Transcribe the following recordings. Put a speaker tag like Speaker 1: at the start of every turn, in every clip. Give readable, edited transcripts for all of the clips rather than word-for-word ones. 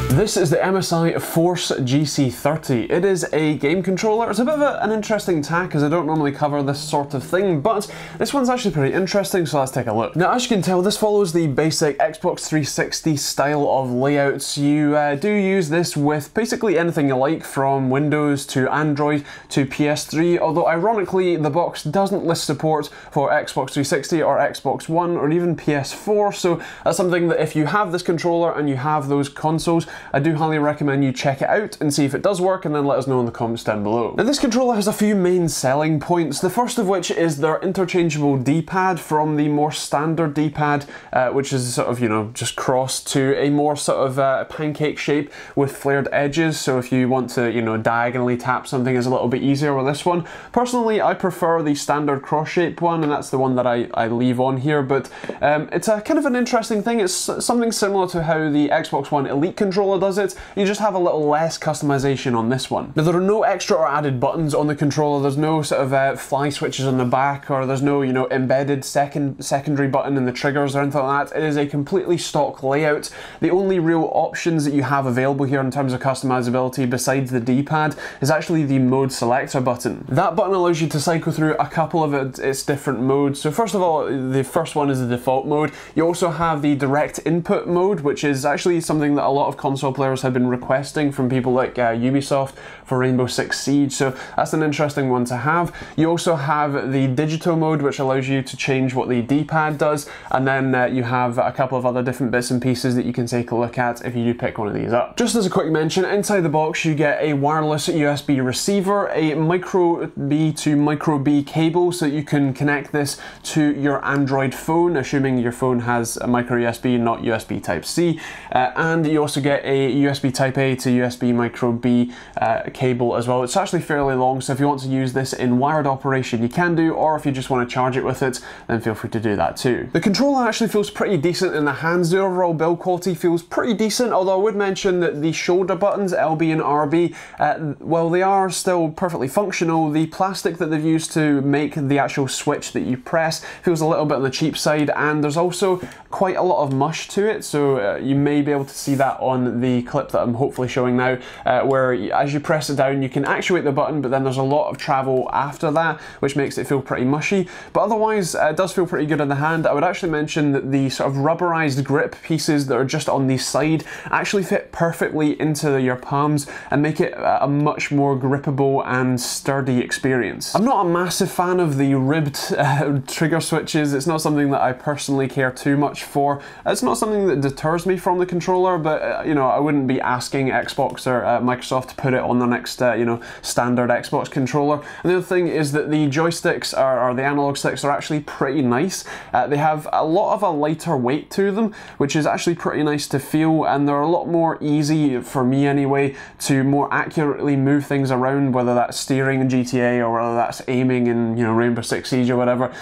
Speaker 1: This is the MSI Force GC30. It is a game controller. It's a bit of an interesting tack as I don't normally cover this sort of thing, but this one's actually pretty interesting, so let's take a look. Now, as you can tell, this follows the basic Xbox 360 style of layouts. You do use this with basically anything you like, from Windows to Android to PS3, although ironically the box doesn't list support for Xbox 360 or Xbox One or even PS4, so that's something that if you have this controller and you have those consoles, I do highly recommend you check it out and see if it does work, and then let us know in the comments down below. Now, this controller has a few main selling points, the first of which is their interchangeable D-pad from the more standard D-pad, which is sort of, you know, just crossed to a more sort of pancake shape with flared edges, so if you want to, you know, diagonally tap something, is a little bit easier with this one. Personally, I prefer the standard cross-shaped one, and that's the one that I leave on here, but it's a kind of an interesting thing. It's something similar to how the Xbox One Elite controller does it. You just have a little less customization on this one. Now, there are no extra or added buttons on the controller. There's no sort of fly switches on the back, or there's no, you know, embedded secondary button in the triggers or anything like that. It is a completely stock layout. The only real options that you have available here in terms of customizability besides the D-pad is actually the mode selector button. That button allows you to cycle through a couple of its different modes. So first of all, the first one is the default mode. You also have the direct input mode, which is actually something that a lot of console players have been requesting from people like Ubisoft for Rainbow Six Siege, so that's an interesting one to have. You also have the digital mode, which allows you to change what the D-pad does, and then you have a couple of other different bits and pieces that you can take a look at if you do pick one of these up. Just as a quick mention, inside the box you get a wireless USB receiver, a micro B to micro B cable, so that you can connect this to your Android phone, assuming your phone has a micro USB, not USB Type-C, and you also get a USB Type-A to USB micro B cable as well. It's actually fairly long, so if you want to use this in wired operation you can do, or if you just want to charge it with it, then feel free to do that too. The controller actually feels pretty decent in the hands. The overall build quality feels pretty decent, although I would mention that the shoulder buttons, LB and RB, well, they are still perfectly functional. The plastic that they've used to make the actual switch that you press feels a little bit on the cheap side, and there's also quite a lot of mush to it, so you may be able to see that on the clip that I'm hopefully showing now, where as you press it down you can actuate the button, but then there's a lot of travel after that, which makes it feel pretty mushy, but otherwise it does feel pretty good in the hand. I would actually mention that the sort of rubberized grip pieces that are just on the side actually fit perfectly into your palms and make it a much more grippable and sturdy experience. I'm not a massive fan of the ribbed trigger switches. It's not something that I personally care too much for. It's not something that deters me from the controller, but you know, I wouldn't be asking Xbox or Microsoft to put it on the next you know, standard Xbox controller. And the other thing is that the joysticks or the analog sticks are actually pretty nice. They have a lot of a lighter weight to them, which is actually pretty nice to feel, and they're a lot more easy, for me anyway, to more accurately move things around, whether that's steering in GTA or whether that's aiming in, you know, Rainbow Six Siege or whatever.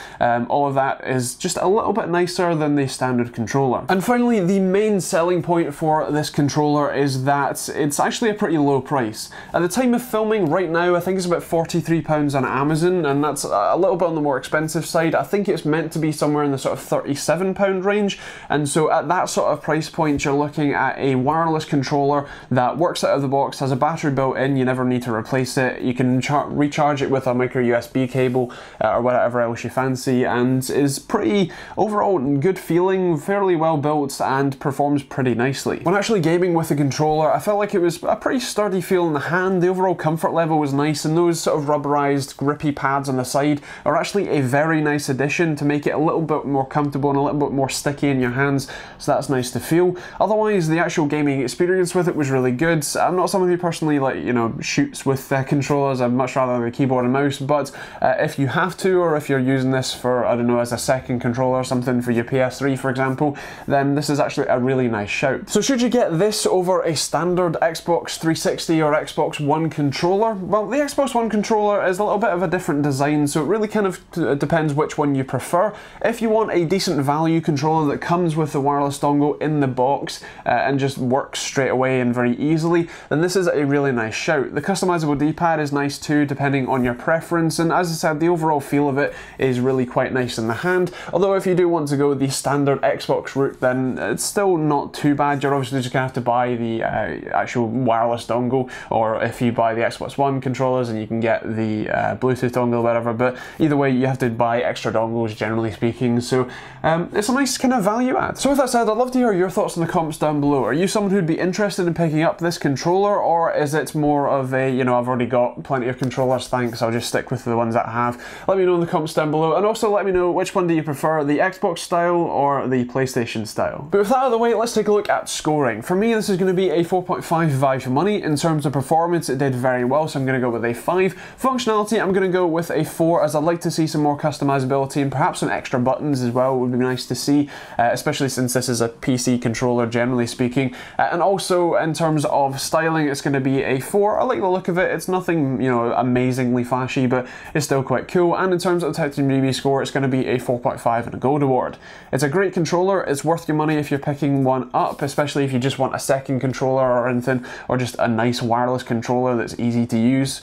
Speaker 1: All of that is just a little bit nicer than the standard controller. And finally, the main selling point for this controller is that it's actually a pretty low price. At the time of filming right now, I think it's about £43 on Amazon, and that's a little bit on the more expensive side. I think it's meant to be somewhere in the sort of £37 range, and so at that sort of price point you're looking at a wireless controller that works out of the box, has a battery built in, you never need to replace it, you can recharge it with a micro USB cable or whatever else you fancy, and is pretty overall good feeling, fairly well built, and performs pretty nicely. When actually gaming with the controller, I felt like it was a pretty sturdy feel in the hand. The overall comfort level was nice, and those sort of rubberized grippy pads on the side are actually a very nice addition to make it a little bit more comfortable and a little bit more sticky in your hands, so that's nice to feel. Otherwise, the actual gaming experience with it was really good. I'm not someone who personally, like, you know, shoots with controllers. I'd much rather the keyboard and mouse, but if you have to, or if you're using this for, I don't know, as a second controller or something for your PS3 for example, then this is actually a really nice shout. So should you get this over a standard Xbox 360 or Xbox One controller? Well, the Xbox One controller is a little bit of a different design, so it really kind of depends which one you prefer. If you want a decent value controller that comes with the wireless dongle in the box and just works straight away and very easily, then this is a really nice shout. The customizable D-pad is nice too, depending on your preference, and as I said, the overall feel of it is really quite nice in the hand. Although if you do want to go the standard Xbox route, then it's still not too bad. You're obviously just going to have to buy the actual wireless dongle, or if you buy the Xbox One controllers and you can get the Bluetooth dongle or whatever, but either way you have to buy extra dongles generally speaking, so it's a nice kind of value add. So with that said, I'd love to hear your thoughts in the comments down below. Are you someone who'd be interested in picking up this controller, or is it more of a, you know, I've already got plenty of controllers, thanks, I'll just stick with the ones that I have? Let me know in the comments down below, and also let me know which one do you prefer, the Xbox style or the PlayStation style. But with that out of the way, let's take a look at scoring. For me, this is going to be a 4.5 value for money. In terms of performance, it did very well, so I'm going to go with a 5. Functionality, I'm going to go with a 4, as I'd like to see some more customizability and perhaps some extra buttons as well. It would be nice to see, especially since this is a PC controller generally speaking. And also in terms of styling, it's going to be a 4. I like the look of it. It's nothing, you know, amazingly flashy, but it's still quite cool. And in terms of the TechteamGB score, it's going to be a 4.5 and a gold award. It's a great controller. It's worth your money if you're picking one up, especially if you just want a second controller or anything, or just a nice wireless controller that's easy to use.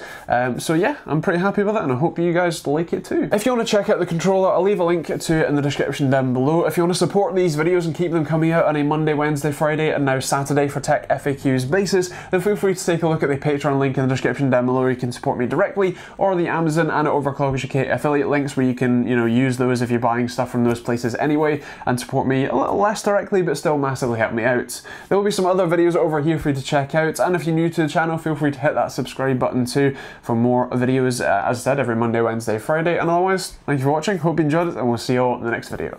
Speaker 1: So yeah, I'm pretty happy with it, and I hope you guys like it too. If you want to check out the controller, I'll leave a link to it in the description down below. If you want to support these videos and keep them coming out on a Monday, Wednesday, Friday, and now Saturday for tech FAQs basis, then feel free to take a look at the Patreon link in the description down below, where you can support me directly, or the Amazon and Overclockers UK affiliate links, where you can, you know, use those if you're buying stuff from those places anyway, and support me a little less directly, but still massively help me out. There will be some other videos over here for you to check out, and if you're new to the channel, feel free to hit that subscribe button too for more videos, as I said, every Monday, Wednesday, Friday. And otherwise, thank you for watching, hope you enjoyed it, and we'll see you all in the next video.